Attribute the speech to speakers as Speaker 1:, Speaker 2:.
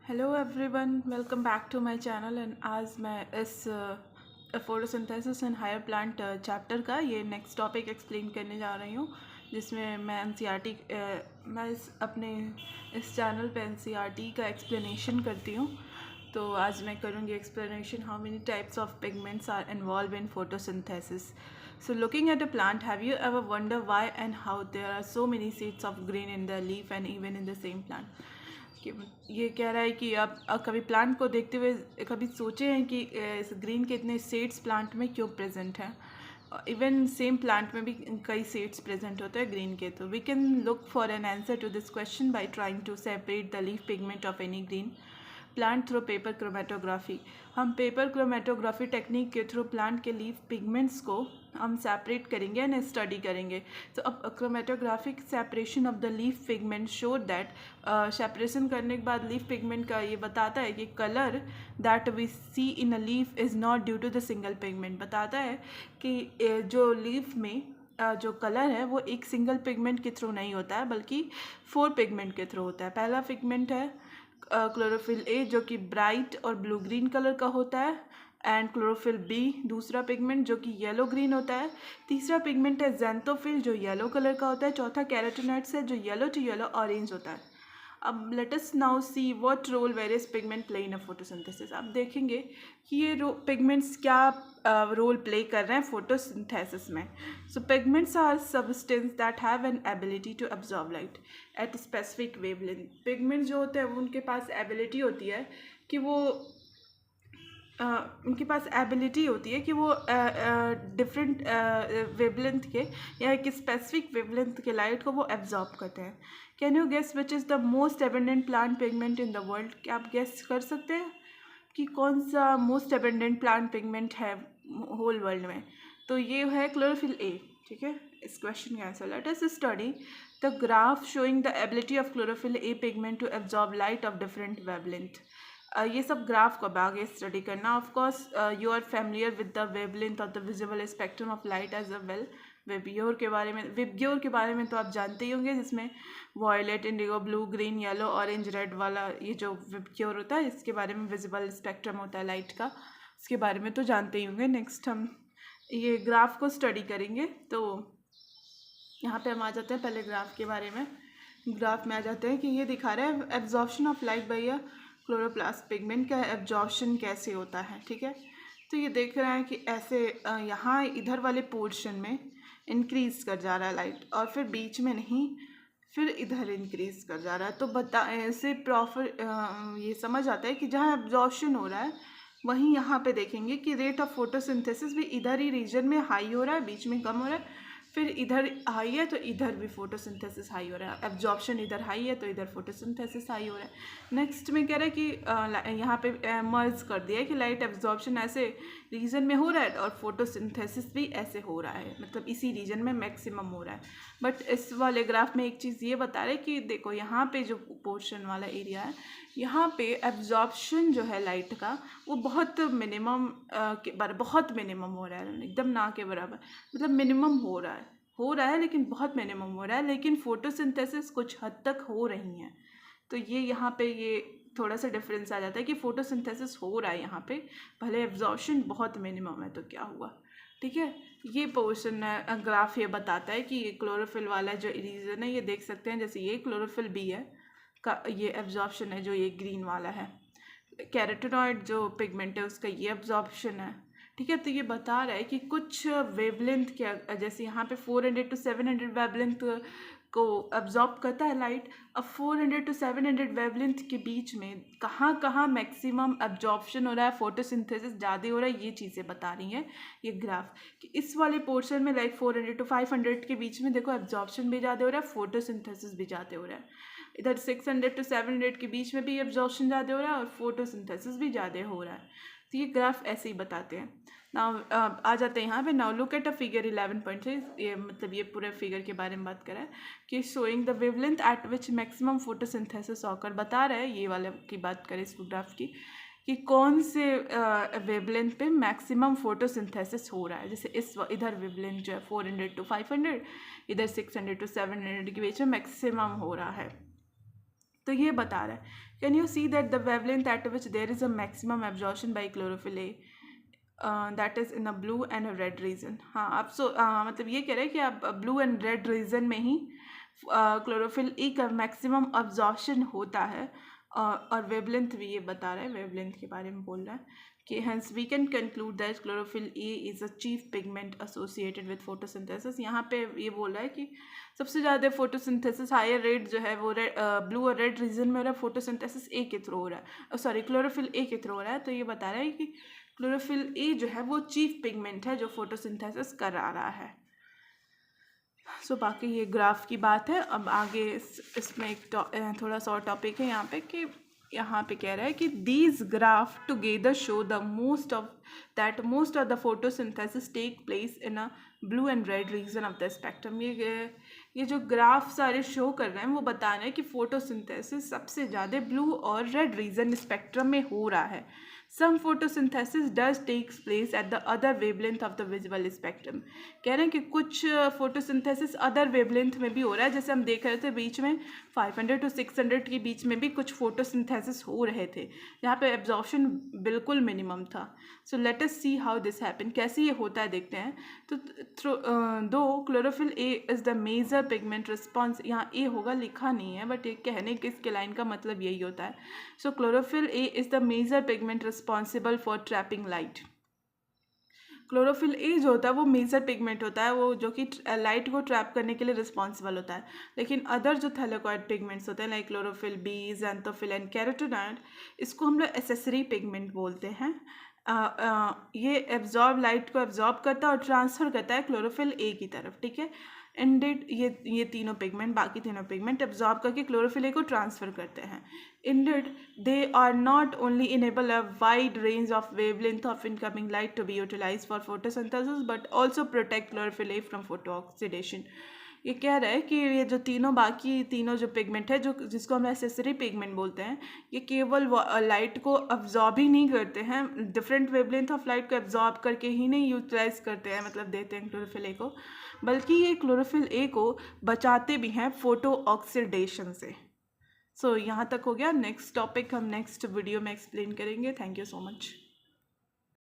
Speaker 1: Hello everyone, welcome back to my channel. And आज मैं इस photosynthesis and higher plant chapter का ये नेक्स्ट टॉपिक एक्सप्लेन करने जा रही हूँ, जिसमें मैं एनसीईआरटी मैं अपने इस चैनल पे एनसीईआरटी का एक्सप्लेनेशन करती हूँ। तो आज मैं करूँगी explanation how many types of pigments are involve in photosynthesis. So looking at a plant, have you ever wondered why and how there are so many shades of green in the leaf and even in the same plant? कि ये कह रहा है कि आप कभी plant को देखते हुए कभी सोचे हैं कि इस ग्रीन के इतने शेड्स प्लांट में क्यों प्रेजेंट हैं. इवन सेम प्लांट में भी कई शेड्स प्रेजेंट होते हैं ग्रीन के. तो we can look for an answer to this question by trying to separate the leaf pigment of any green plant through paper chromatography. हम पेपर क्रोमेटोग्राफी टेक्निक के थ्रू प्लांट के लीफ पिगमेंट्स को हम सेपरेट करेंगे and study करेंगे. तो अब chromatographic separation of the leaf pigment show that separation करने के बाद लीफ पिगमेंट का ये बताता है कि colour that we see in a leaf is not due to the single pigment. बताता है कि जो लीफ में जो कलर है वो एक सिंगल पिगमेंट के थ्रू नहीं होता है, बल्कि 4 पिगमेंट के थ्रू होता है. पहला पिगमेंट है क्लोरोफिल ए, जो कि ब्राइट और ब्लू ग्रीन कलर का होता है. एंड क्लोरोफिल बी दूसरा पिगमेंट जो कि येलो ग्रीन होता है. तीसरा पिगमेंट है ज़ैंथोफिल जो येलो कलर का होता है. चौथा कैरोटीनॉइड्स है जो येलो टू येलो ऑरेंज होता है. अब let us now see what role various pigment play in a photosynthesis. आप देखेंगे कि ये पिगमेंट्स क्या रोल प्ले कर रहे हैं फोटोसिंथेसिस में. So pigments are substance that have an ability to absorb light at specific wavelength. Pigments जो होते हैं वो उनके पास एबिलिटी होती है कि वो उनके पास एबिलिटी होती है कि वो डिफरेंट वेवलेंथ के या एक स्पेसिफिक वेवलेंथ के लाइट को वो एब्जॉर्ब करते हैं. Can you guess which is the most abundant plant pigment in the world. क्या आप गेस कर सकते हैं कि कौन सा मोस्ट एबंडेंट प्लांट पिगमेंट है होल वर्ल्ड में. तो ये है क्लोरोफिल ए. ठीक है, इस क्वेश्चन का answer. Let us study the graph showing the ability of chlorophyll A pigment to absorb light of different wavelength. ये सब ग्राफ को आगे स्टडी करना. Of course you are familiar with the wavelength of the visible spectrum of light as a well. वेबग्योर के बारे में तो आप जानते ही होंगे, जिसमें violet, indigo, blue, green, yellow, orange, red वाला ये जो वेबग्योर होता है, इसके बारे में विजिबल स्पेक्ट्रम होता है लाइट का, इसके बारे में तो जानते ही होंगे. नेक्स्ट हम ये ग्राफ को स्टडी करेंगे. तो यहाँ पे हम आ जाते हैं पहले ग्राफ के बारे में. ग्राफ में आ जाते हैं कि ये दिखा रहा है absorption of light by a chloroplast pigment का एब्जॉर्प्शन कैसे होता है. ठीक है, तो ये देख रहे हैं कि ऐसे यहाँ इधर वाले पोर्शन में इंक्रीज़ कर जा रहा है लाइट, और फिर बीच में नहीं, फिर इधर इंक्रीज़ कर जा रहा है. तो ऐसे प्रॉपर ये समझ आता है कि जहाँ एब्जॉर्प्शन हो रहा है वहीं यहाँ पे देखेंगे कि रेट ऑफ फोटोसिंथेसिस भी इधर ही रीजन में हाई हो रहा है, बीच में कम हो रहा है, फिर इधर हाई है तो इधर भी फोटोसिंथेसिस हाई हो रहा है. एब्जॉर्प्शन इधर हाई है तो इधर फोटोसिंथेसिस हाई हो रहा है. नेक्स्ट में कह रहा है कि यहाँ पे मर्ज कर दिया है कि लाइट एब्जॉर्प्शन ऐसे रीजन में हो रहा है और फोटोसिंथेसिस भी ऐसे हो रहा है, मतलब इसी रीजन में मैक्सिमम हो रहा है. बट इस वाले ग्राफ में एक चीज़ ये बता रहे कि देखो यहाँ पे जो पोर्शन वाला एरिया है, यहाँ पे एब्जॉर्प्शन जो है लाइट का वो बहुत मिनिमम बहुत मिनिमम हो रहा है, एकदम ना के बराबर, मतलब मिनिमम हो रहा है लेकिन बहुत मिनिमम हो रहा है. लेकिन फोटोसिंथेसिस कुछ हद तक हो रही हैं. तो ये यहाँ पे ये थोड़ा सा डिफरेंस आ जाता है कि फोटोसिंथेसिस हो रहा है यहाँ पे, भले एब्जॉर्प्शन बहुत मिनिमम है. तो क्या हुआ, ठीक है, ये पोर्शन ग्राफ ये बताता है कि ये क्लोरोफिल वाला जो रीजन है, ये देख सकते हैं जैसे ये क्लोरोफिल बी है का ये एब्जॉर्प्शन है जो ये ग्रीन वाला है. कैरोटीनॉइड जो पिगमेंट है उसका ये एब्जॉर्प्शन है. ठीक है, तो ये बता रहा है कि कुछ वेवलेंथ के, जैसे यहाँ पे 400 to 700 वेवलेंथ को अब्जॉर्ब करता है लाइट. अब 400 to 700 वेवलेंथ के बीच में कहाँ कहाँ मैक्सिमम अब्जॉर्प्शन हो रहा है, फोटोसिंथेसिस ज़्यादा हो रहा है, ये चीज़ें बता रही हैं ये ग्राफ. कि इस वाले पोर्शन में लाइक 400 to 500 के बीच में देखो एब्जॉर्प्शन भी ज़्यादा हो रहा है, फोटोसिंथेसिस भी ज़्यादा हो रहा है. इधर 600 to 700 के बीच में भी एब्जॉर्प्शन ज़्यादा हो रहा है और फोटोसिंथेसिस भी ज़्यादा हो रहा है. तो ये ग्राफ ऐसे ही बताते हैं. नाउ आ जाते हैं यहाँ पे. Now look at a figure 11.3. ये मतलब ये पूरे फिगर के बारे में बात कर रहा है कि showing the wavelength at which maximum photosynthesis occur. बता रहा है ये वाले की बात करें इस ग्राफ की कि कौन से वेवलेंथ पे मैक्सिमम फोटोसिंथेसिस हो रहा है. जैसे इस इधर वेवलेंथ जो है 400 to 500, इधर 600 to 700 के बीच में मैक्सिमम हो रहा है. तो ये बता रहा है can you see that the wavelength at which there is a maximum absorption by chlorophyll A that is in a blue and a red region. हाँ आप मतलब ये कह रहे हैं कि आप ब्लू एंड रेड रीजन में ही क्लोरोफिल ई का मैक्सिमम अब्जॉर्प्शन होता है। और वेवलेंथ भी ये बता रहा है, वेवलेंथ के बारे में बोल रहा है कि hence we can conclude that chlorophyll A is a chief pigment associated with photosynthesis. यहाँ पे ये बोल रहा है कि सबसे ज़्यादा फोटोसिंथेसिस हायर रेट जो है वो ब्लू और रेड रीजन में हो रहा है, फोटोसिंथेसिस ए के थ्रू हो रहा है, सॉरी क्लोरोफिल ए के थ्रू हो रहा है। तो ये बता रहा है कि क्लोरोफिल ए जो है वो चीफ पिगमेंट है जो फोटोसिंथेसिस करा रहा है। सो बाकी ये ग्राफ की बात है। अब आगे इसमें एक थोड़ा सा और टॉपिक है यहाँ पे कि यहाँ पे कह रहा है कि these graph together show the most of the photosynthesis take place in a blue and red region of the spectrum. ये जो ग्राफ सारे शो कर रहे हैं वो बता रहे हैं कि फोटोसिंथेसिस सबसे ज़्यादा ब्लू और रेड रीजन स्पेक्ट्रम में हो रहा है। Some photosynthesis does takes place at the other wavelength of the visible spectrum। कह रहे हैं कि कुछ photosynthesis other wavelength में भी हो रहा है, जैसे हम देख रहे थे बीच में 500 to 600 के बीच में भी कुछ photosynthesis हो रहे थे जहाँ पे absorption बिल्कुल मिनिमम था। So let us see how this happen, कैसे ये होता है देखते हैं। तो दो chlorophyll A is the major pigment response, यहाँ ए होगा लिखा नहीं है बट ये कहने के इसके लाइन का मतलब यही होता है। So chlorophyll A is the major pigment responsible for trapping light. Chlorophyll A जो होता है वो मेजर पिगमेंट होता है, वो जो कि लाइट को ट्रैप करने के लिए रिस्पॉन्सिबल होता है। लेकिन अदर जो थैलेकॉइड पिगमेंट्स होते हैं like chlorophyll B, xanthophyll and carotenoid, इसको हम लोग एसेसरी पिगमेंट बोलते हैं। ये एब्जॉर्ब लाइट को एब्जॉर्ब करता है और ट्रांसफ़र करता है क्लोरोफिल ए की तरफ, ठीक है। इंडेड ये तीनों पिगमेंट, बाकी तीनों पिगमेंट एब्जॉर्ब करके क्लोरोफिल ए को ट्रांसफ़र करते हैं। Indeed they are not only enable a wide range of wavelength of incoming light to be utilise for photosynthesis but also protect chlorophyll A from photo oxidation. ये कह रहा है कि ये जो बाकी तीनों जो पिगमेंट है जो जिसको हम एसेसरी पिगमेंट बोलते हैं, ये केवल लाइट को अब्जॉर्ब ही नहीं करते हैं, डिफरेंट वेवलेंथ ऑफ लाइट को अब्जॉर्ब करके ही नहीं यूटिलाइज करते हैं, मतलब देते हैं क्लोरोफिल ए को, बल्कि ये क्लोरोफिल ए को बचाते भी हैं फोटो ऑक्सीडेशन से। सो यहाँ तक हो गया। नेक्स्ट टॉपिक हम नेक्स्ट वीडियो में एक्सप्लेन करेंगे। Thank you so much.